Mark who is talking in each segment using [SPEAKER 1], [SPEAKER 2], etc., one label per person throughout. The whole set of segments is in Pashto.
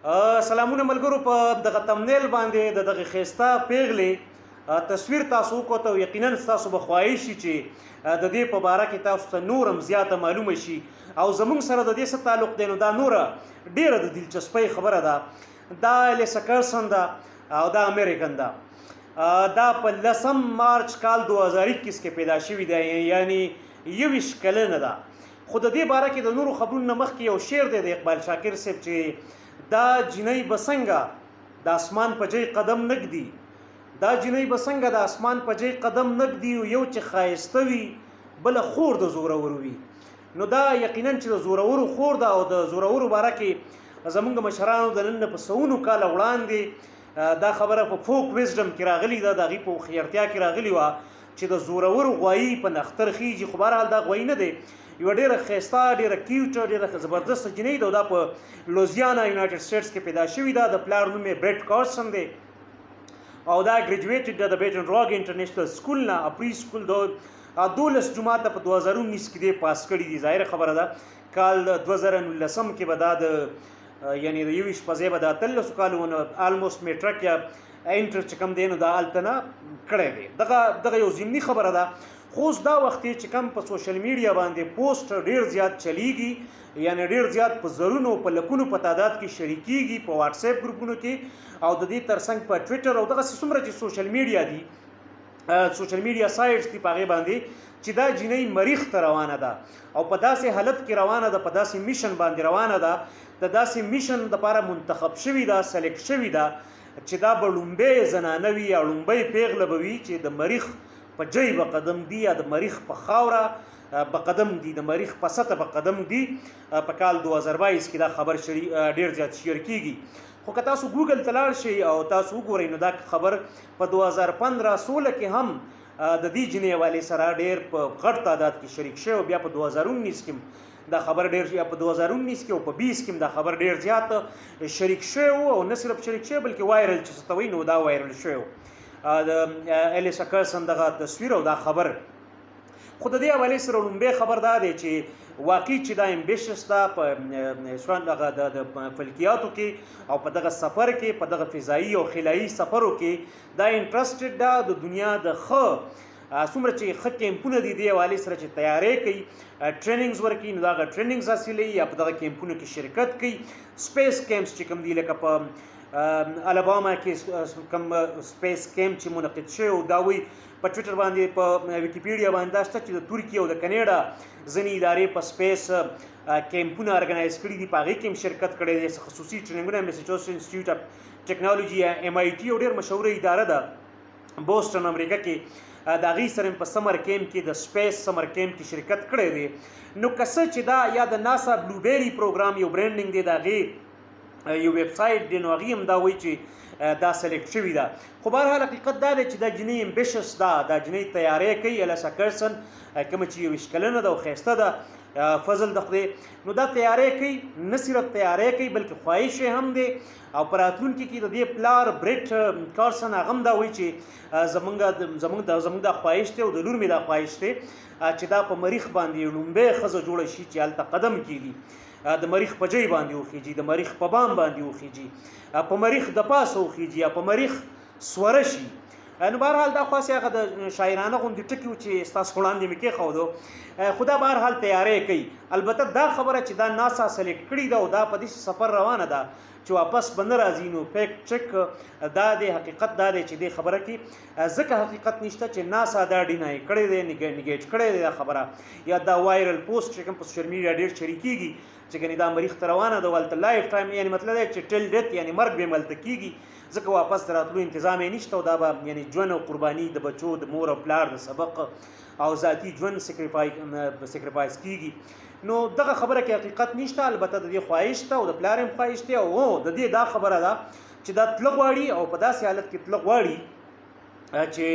[SPEAKER 1] سلامونه ملګرو په دغه تمنیل باندې د دغه خيستا پیغلې تصویر تاسو کوته یقینا تاسو به خواهش شي چې د دې په باره کې تاسو ته نورم زیاته معلومه شي او زموږ سره د دې څه تعلق دی نو دا نوره ډیره د دلچسپۍ خبره ده دا الیسا کرسن ده او دا امریکن ده دا په 10 مارچ کال 2021 کې پیدا شوی دی یعنی 21 کلنه ده خو د دې باره کې د نورو خبرونو مخکې یو شعر دی د اقبال شاکر صاحب چې دا جنۍ بسنګه د اسمان په جای قدم نګدي دا جنۍ بسنګه د اسمان په جای قدم نګدي یو چې خایسته وي بل خور د زورور وي نو دا یقینا چې د زورور خور ده او د زورور باره کې زمونږ مشرانو د نن په سونو کال وړاندې دا خبره په فوک ویزډم کې راغلی ده د غي په خیرتیا کې راغلی و چې د زورور غوایی په نختر خيږي خو بهرحال دا غوایی نه دی یو ډیره خيستا ډیره کیوټ ډیره زبردست جنۍ ده دا په لوزیانا یونایټډ سټیټس کې پیدا شوې ده د پلار نوم یې برټ کارسن دی او دا ګریجویټډ د بیټن راګ انټرنیشنل سکول نه پری سکول د 12 جماعت په 2019 کې دی پاس کړی دی ظاهر خبره ده کال 2019 کې به دا د یعنی د یوش په ځای به دا 13 کالونه الموست میټرک یا انټر چې کم دی نو دا التنا کړی دی دغه یو ضمني خبره ده خو دا وخت چې کم په سوشل میډیا باندې پوسټ ډیر زیات چلیږي یعنی ډیر زیات په زرونو په لکونو په تعداد کې شریکيږي په واتس اپ ګروپونو کې او د دې ترڅنګ په ټوئیټر او دغه څومره چې سوشل میډیا دي سوشل میډیا سایټس دی پاغه باندې چې دا جنۍ مریخ ته روانه ده او په داسې حالت کې روانه ده په داسې میشن باندې روانه ده د داسې میشن لپاره منتخب شوی ده سلیکټ شوی ده چې دا بلومبه زنانوي او لومبه پیغله بوي چې د مریخ په جای په قدم دی یا د مریخ په خاوره په قدم دی د مریخ په سطح په قدم دی په کال 2022 کې دا خبر ډیر زیات شیر کیږي خو که تاسو ګوګل تلار شي او تاسو وګورئ نو دا خبر په 2015-16 کې هم د دې جنۍ والي سره ډیر په غټ تعداد کې شریک شوی بیا په 2019 کې دا خبر ډیر یا په 2019 کې او په 20 کې دا خبر ډیر زیات شریک شوی او نه صرف شریک شوی بلکې وایرل چې ستوي نو دا وایرل شوی د الیسا کرسن دغه تصویر او دا خبر خود دې حواله سره لومبه خبر دا دی چې واقعي چې دا امبیشس دا په سوان دغه د فلکیاتو کې او په دغه سفر کې په دغه فضایی او خلایي سفرو کې دا انټرستډ دا د دنیا د خ څومره چې خ کیمپونه دي دی حواله سره چې تیاری کوي ټریننګز ورکي نو دا ټریننګز حاصلې یا په دغه کیمپونو کې شرکت کوي سپیس کیمپس چې کوم دی لکه په الاباما کې کوم سپیس کیمپ چې منعقد شوی او دا وی په ټوئیټر باندې په ویکیپیډیا باندې دا چې د ترکیه او د کینیډا ځینې ادارې په سپیس کیمپونه ارګنایز کړي دي په هغې کې هم شرکت کړی دی خصوصي ټریننګونه میساچوسټس انسټیټیوټ اف ټیکنالوژي یا MIT او ډېر مشهوره اداره ده بوسټن امریکا کې د هغې سره په سمر کیمپ کې د سپیس سمر کیمپ کې شرکت کړی دی نو که څه چې دا یا د ناسا بلوبیری پروګرام یو برانډینګ دی د هغې یو ویب سایټ دی نو هغې هم دا وایي چې دا سلیکټ شوي ده خو بهرحال حقیقت دا دی چې دا جنۍ امبیشس ده دا جنۍ تیاری کوي الیسا کرسن کومه چې 21 کلنه ده او ښایسته ده فضل د خدای نو دا تیاری کوي نه صرف تیاری کوي بلکې خواهش هم دی او په راتلونکي کې د دې پلار برټ کارسن هغه هم دا وایي چې زموږ دا خواهش دی او د لور مې دا خواهش دی چې دا په مریخ باندې لومبه ښځه جوړه شي چې هلته قدم کېږي د مریخ په جای باندې وخیږي د مریخ په بام باندې وخیږي په مریخ د پاسه وخیږي یا په مریخ سوره شي نو بهرحال دا خاصه هغه د شاعرانه غوندې ټکي و چې ستاسو وړاندې مې کېښودو خو دا بهرحال تیاری کوي البته دا خبره چې دا ناسا سلیکټ کړې ده او دا په دې سفر روانه ده چې واپس به نه راځي نو فیکټ چک دا د حقیقت دا دی چې دې خبره کې ځکه حقیقت نشته چې ناسا دا ډینای کړی دی نیګیټ کړی دی دا خبره یا دا وایرل پوسټ چې کوم په سوشل میډیا ډېر شریکېږي چې ګنې دا مریخ ته روانه ده ولته لایف ټایم یعنی مطلب دی چې ټل ډیت یعنی مرګ به ملته کېږي ځکه واپس راتلو انتظام یې نشته او دا به یعنی ژوند او قرباني د بچو د مور او پلار د سبق او ذاتي ژوند سیکریفایس کېږي نو دغه خبره کې حقیقت نشته البته د دې خواهش ته او د پلار هم خواهش ته او د دې دا خبره ده چې دا تله غواړي او په داسې حالت کې تله غواړي چې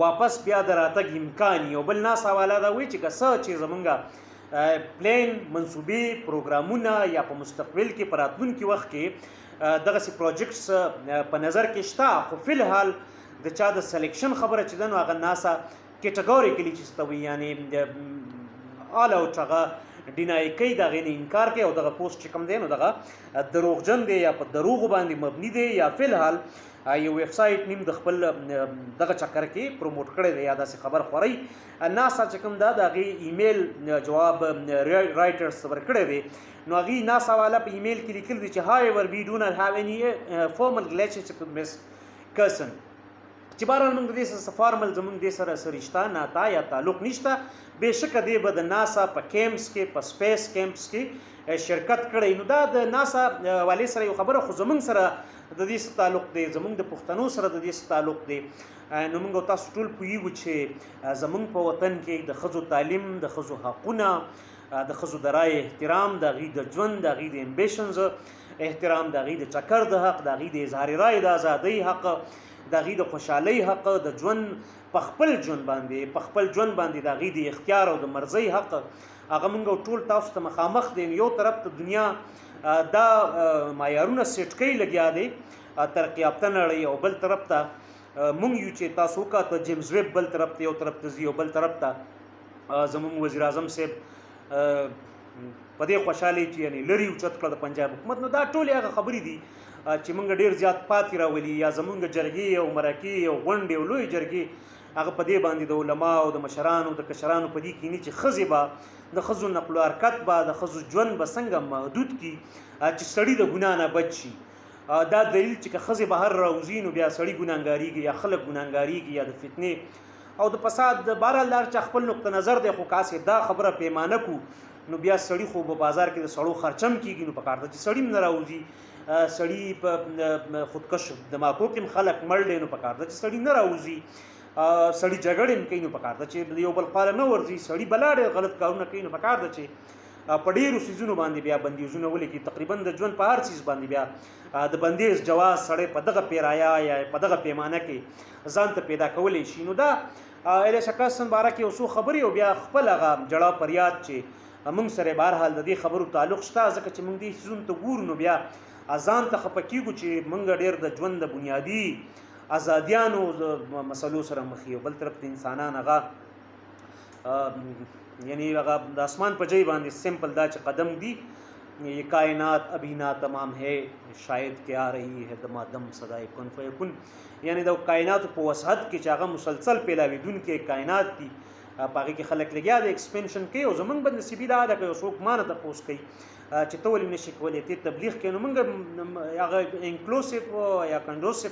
[SPEAKER 1] واپس بیا د راتګ امکان یو بل ناس حواله دا وایي چې که څه چې زمونږ پلان منصوبې پروګرامونه یا په مستقبل کې په راتلونکي وخت کې دغسې پروجیکټس په نظر کې شته خو فی الحال د چا د سلیکشن خبره چې ده نو هغه ناسا کیټګوریکلی چې څه ته وایي یعنې آل آوټ هغه ډینای کوي د هغې نه انکار کوي او دغه پوسټ چې کوم دی نو دغه دروغجن دی یا په دروغو باندې مبني دی یا فلحال یو ویب سایټ نیم د خپل دغه چکر کې پروموټ کړی دی یا داسې خبر خوري ناسا چې کوم دا د هغې ایمیل جواب رایټرز ورکړی دی نو هغې ناسا والا په ایمیل کې لیکلی دی چې however we do not have any formal relationship with Ms. Carson چې بهرحال موږ د دې سره فارمل زموږ دې سره څه رشته ناتا یا تعلق نشته بېشکه دی به د ناسا په کیمپس کې په سپیس کیمپس کې شرکت کړی نو دا د ناسا والي سره یو خبره خو زموږ سره د دې سره تعلق دی زموږ د پښتنو سره د دې سره تعلق دی نو موږ تاسو ټول پوهیږو چې زموږ په وطن کې د ښځو تعلیم د ښځو حقونه د ښځو د رایې احترام د هغې د ژوند د هغې د امبیشنز احترام د هغې د چکر د حق د هغې د اظهار رایې د ازادۍ حق د هغې د خوشحالۍ حق د ژوند په خپل ژوند باندې د هغې د اختیار او د مرضۍ حق هغه موږ ټول تاسو ته مخامخ دی یو طرف ته دنیا دا معیارونه سیټ کوي لګیا دی ترقي یافته نړۍ او بل طرف ته موږ یو چې تاسو وکاته جیمز ویب بل طرف ته یو طرف ته ځي او بل طرف ته زموږ وزیر اعظم صاحب په دې خوشحالۍ چې یعنې لرې اوچت کړه د پنجاب حکومت نو دا ټولې هغه خبرې دي چې موږ ډېر زیات پاتې راولي یا زموږ جرګې او مرکې او غونډې او لویې جرګې هغه په دې باندې د علماو د مشرانو د کشرانو په دې کینی چې ښځې به د ښځو نقل و حرکت به د ښځو ژوند به څنګه محدود کړي چې سړي د ګناه نه بچ شي دا دلیل چې که ښځې بهر راوځي نو بیا سړي ګناهګاریږي یا خلک ګناهګاریږي یا د فتنې او د فساد د بهرحال دا چې خپل نقطه نظر دی خو کاسې دا خبره پیمانه کو نو بیا سړي خو په بازار کې د سړو خرچم کېږي نو پکار ده چې سړي هم نه راوځي سړي په خودکش دماغو کې هم خلک مړ دی نو پکار ده چې سړي نه راوځي سړي جګړې هم کوي نو پکار ده چې یو بل خواله نه ورځي سړي بلا ډېر غلط کارونه کوي نو پکار ده چې په ډېرو څیزونو باندې بیا بندیزونه ولیکي تقریبا د ژوند په هر څیز باندې بیا د بندیز جواز سړی په دغه پیرایا یا په دغه پیمانه کې ځان ته پیدا کولی شي نو دا ایلیسا کارسن باره کې یو څو خبرې او بیا خپل هغه جړا فریاد چې موږ سره بهرحال د دې خبرو تعلق شته ځکه چې موږ دې څیزونو ته ګورو نو بیا ځان ته خفه کېږو چې موږ ډېر د ژوند د بنیادي ازادیانو د مسلو سره مخ یو بل طرف ته انسانان هغه یعنی هغه د اسمان په ځای باندې سمپل دا چې قدم دی یہ کائنات ابھی نا تمام ہے شاید کہ آ رہی ہے دمادم صدائے کن فیکن یعنی د کائنات په وسعت کې چې هغه مسلسل پیلاویدونکې کائنات دي په هغې کې خلک لګیا د ایکسپینشن کوي او زمونږ بدنصیبي دا ده که یو څوک ما نه تپوس کوي چې ته ولې نشي کولی ته تبلیغ کوي نو موږ هغه انکلوسیو یا کنډوسیو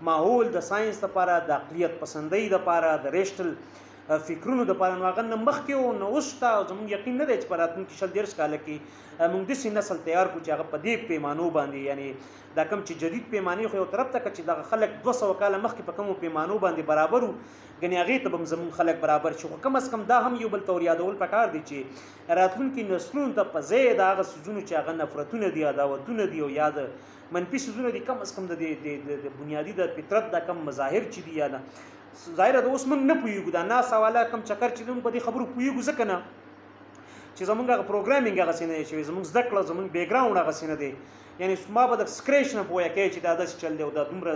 [SPEAKER 1] ماحول د ساینس دپاره د اقلیت پسندۍ دپاره د ریشنل فکرونو دپاره نو هغه نه مخکې و نو اوس شته او زموږ یقین نه دی چې په راتلونکي 20-30 کاله کې موږ داسې نسل تیار کړو چې هغه په دې پیمانو باندې یعنې دا کوم چې جدید پیمانې خو یو طرف ته که چې دغه خلک 200 کاله مخکې په کومو پیمانو باندې برابر وو ګنې هغې ته به هم زموږ خلک برابر شي خو کم از کم دا هم یو بل طور یادول پکار دی چې راتلونکي نسلونو ته په ځای د هغه څیزونو چې هغه نفرتونه دي عداوتونه دي او یا د منفي څیزونه دي کم از کم د بنیادي د فطرت دا کم مظاهر چې دي یا نه ظاهره د اوس موږ نه پوهېږو دا ناسا والا کم چکر چې موږ په دې خبرو پوهېږو ځکه نه چې زمونږ هغه پروګرامینګ هغسې نه دی شوی زمونږ زده کړه زمونږ بیکګراونډ هغسې نه دی یعنې ما به د سکریچ نه پوهه کوي چې دا داسې چل دی او دا دومره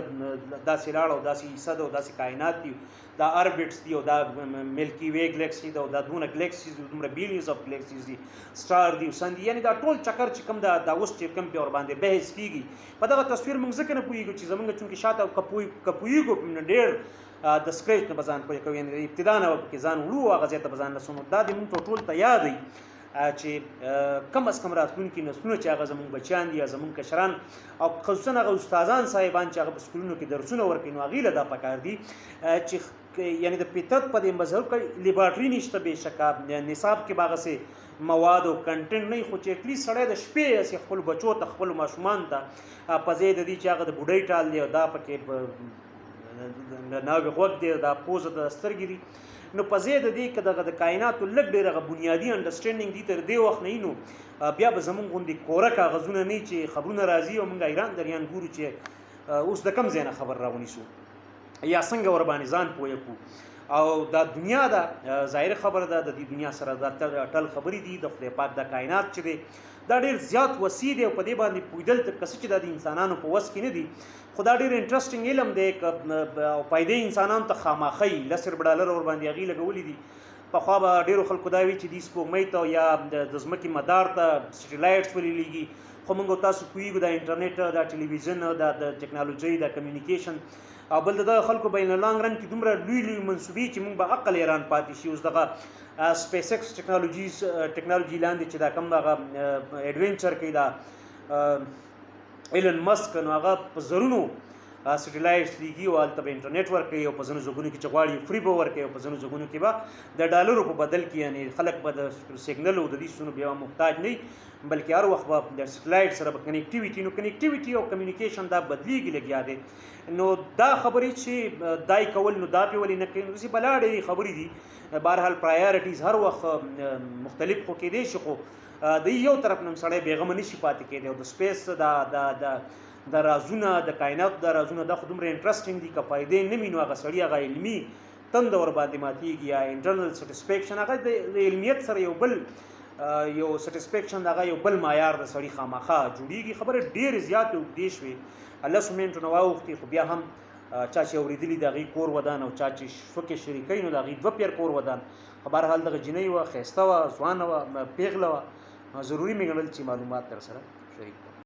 [SPEAKER 1] داسې لاړ او داسې حصه ده او داسې کائنات دي دا اربټس دي او دا ملکي وے ګلیکسي ده او دا دونه ګلیکسیز دي دومره بیلیونز اف ګلیکسیز دي سټار دي سن دي یعنې دا ټول چکر چې کوم دا اوس چې کوم پې ورباندې بحث کېږي په دغه تصویر موږ ځکه نه پوهېږو چې زمونږ چونکې شاته که پوهېږو ډېر د سکریچ نه به ځان پوهې کوي یعنې ابتدا نه به پکې ځان وړو هغه ځای ته به ځان رسو نو دا د موږ ټول ته یاد دی چې کم از کم راتلونکي نسلونه چې هغه زموږ بچیان دي یا زموږ کشران او خصوصا هغه استادان صاحبان چې هغه په سکولونو کې درسونه ورکوي نو هغې له دا پکار دي چې یعنې د فطرت په دې مظهر کې لیبارټري نشته بېشکه نصاب کې به هغسې مواد او کنټنټ نه وي خو چې اټلیست سړی د شپې هسې خپلو بچو ته خپلو ماشومانو ته په ځای د دې چې هغه د بوډۍ ټال دی او دا پکې ناوې غوږ دی دا پوزه د سترګې دي نو په ځای د دې که دغه د کائناتو لږ ډېر هغه بنیادي انډرسټینډینګ دي تر دې وخت نه وي نو بیا به زمونږ غوندې کوره کاغذونه نه چې خبرونه راځي او موږ حیران دریان ګورو چې اوس د کم ځای نه خبر راونیسو یا څنګه ورباندې ځان پوه کړو او دا دنیا ده ظاهر خبره ده د دې دنیا سره دا ټل خبرې دي د خدای پاک د کائنات چې دی دا ډېر زیات وسیع دی او په دې باندې پوهېدل تر که څه چې دا د انسانانو په وس کې نه دي خو دا ډېر انټرسټینګ علم دی او پیدې انسانانو ته خاماخی $10 ورباندې هغې لګولي دي پخوا به ډیرو خلکو دا وی چې د سپوږمۍ ته یا د ځمکې مدار ته سټیلایټس ولیږي، خو موږ تاسو پوهیږو د انټرنیټ د ټلویزیون د ټیکنالوژي د کمیونیکیشن او بل د خلکو بین لانګ رن کې دومره لوی لوی منسوبې چې موږ به عقل ایران پاتې شي. اوس دغه سپیس ایکس ټیکنالوژي لاندې چې دا کوم دغه ایډونچر کوي دا ایلن مسک، نو هغه په زرونو سټیلایټس لیږي او هلته به انټرنیټ ورکوي او په ځینو ځایونو کې چې غواړي فری به ورکوي او په ځینو ځایونو کې به د ډالرو په بدل کې، یعنې خلک به د سیګنل او د دې څیزونو بیا محتاج نه وي، بلکې هر وخت به د سټیلایټ سره به کنیکټیویټي، نو کنیکټیویټي او کمیونیکیشن دا بدلیږي لګیا دی. نو دا خبرې چې دای کول نو دا پې ولې نه کوي، نو داسې بلا ډېرې خبرې دي. بهرحال پرایارټیز هر وخت مختلف خو کېدی شي، خو د یو طرف نه سړی بېغمه نه شي پاتې کېدی. او د سپیس د رازونه د کائنات د رازونه دا خو دومره انټرسټینګ دي، که فایدې نه وي نو هغه سړي هغه علمي تنده ور باندې ماتېږي یا انټرنل سټسفیکشن هغه د علمیت سره یو بل یو سټسفیکشن هغه یو بل معیار د سړي خامخا جوړیږي. خبره ډېرې زیاتې اوږدې شوې، 10 منټو نه واوښتې، خو بیا هم چا چې اورېدلي د هغې کور ودان او چا چې شوکې شریکوي نو د هغې 2 پیر کور ودان. خو بهرحال دغه جنۍ وه، ښایسته وه، ځوانه وه، پیغله وه، ضروري مې ګڼل چې معلومات در سره شریک